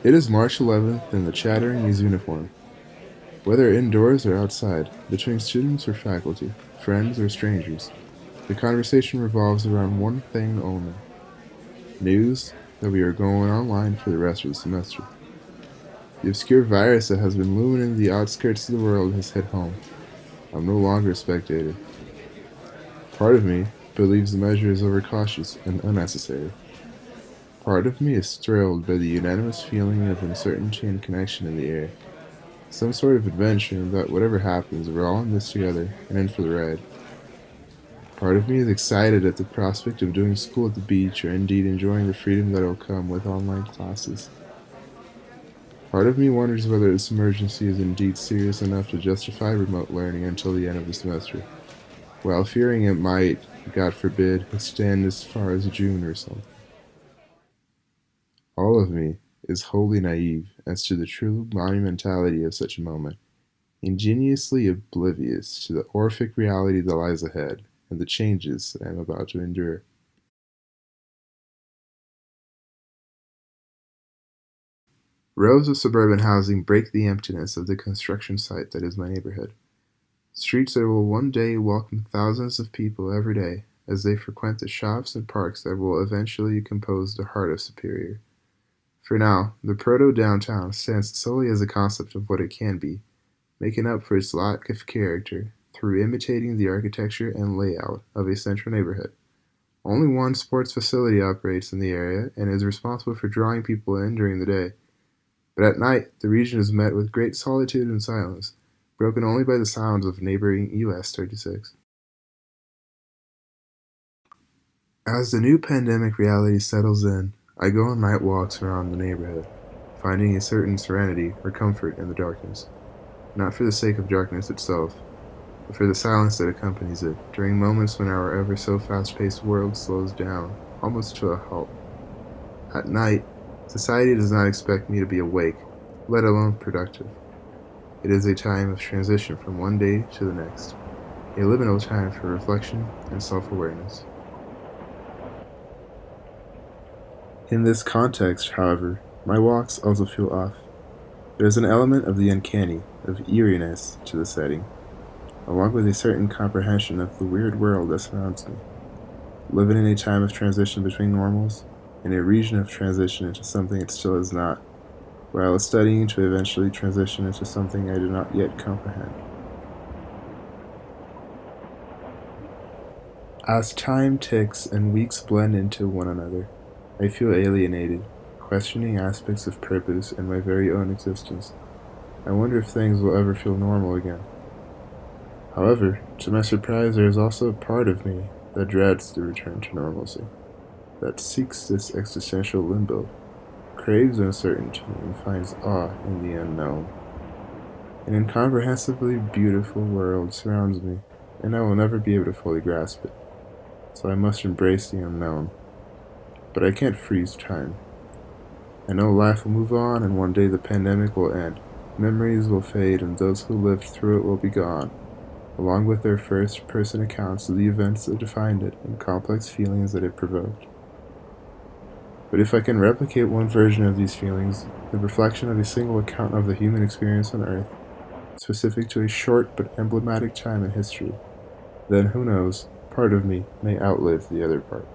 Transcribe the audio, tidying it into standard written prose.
It is March 11th and the chattering is uniform. Whether indoors or outside, between students or faculty, friends or strangers, the conversation revolves around one thing only: news that we are going online for the rest of the semester. The obscure virus that has been looming in the outskirts of the world has hit home. I'm no longer a spectator. Part of me believes the measure is overcautious and unnecessary. Part of me is thrilled by the unanimous feeling of uncertainty and connection in the air. Some sort of adventure that whatever happens, we're all in this together and in for the ride. Part of me is excited at the prospect of doing school at the beach or indeed enjoying the freedom that will come with online classes. Part of me wonders whether this emergency is indeed serious enough to justify remote learning until the end of the semester, while fearing it might, God forbid, extend as far as June or something. All of me is wholly naive as to the true monumentality of such a moment, ingeniously oblivious to the Orphic reality that lies ahead and the changes that I am about to endure. Rows of suburban housing break the emptiness of the construction site that is my neighborhood. Streets that will one day welcome thousands of people every day as they frequent the shops and parks that will eventually compose the heart of Superior. For now, the proto-downtown stands solely as a concept of what it can be, making up for its lack of character through imitating the architecture and layout of a central neighborhood. Only one sports facility operates in the area and is responsible for drawing people in during the day. But at night, the region is met with great solitude and silence, broken only by the sounds of neighboring US 36. As the new pandemic reality settles in, I go on night walks around the neighborhood, finding a certain serenity or comfort in the darkness, not for the sake of darkness itself, but for the silence that accompanies it during moments when our ever so fast-paced world slows down, almost to a halt. At night, society does not expect me to be awake, let alone productive. It is a time of transition from one day to the next, a liminal time for reflection and self-awareness. In this context, however, my walks also feel off. There is an element of the uncanny, of eeriness to the setting, along with a certain comprehension of the weird world that surrounds me. Living in a time of transition between normals, in a region of transition into something it still is not, while studying to eventually transition into something I do not yet comprehend. As time ticks and weeks blend into one another, I feel alienated, questioning aspects of purpose and my very own existence. I wonder if things will ever feel normal again. However, to my surprise, there is also a part of me that dreads the return to normalcy, that seeks this existential limbo, craves uncertainty, and finds awe in the unknown. An incomprehensibly beautiful world surrounds me, and I will never be able to fully grasp it, so I must embrace the unknown. But I can't freeze time. I know life will move on, and one day the pandemic will end. Memories will fade, and those who lived through it will be gone, along with their first-person accounts of the events that defined it and complex feelings that it provoked. But if I can replicate one version of these feelings, the reflection of a single account of the human experience on Earth, specific to a short but emblematic time in history, then who knows, part of me may outlive the other part.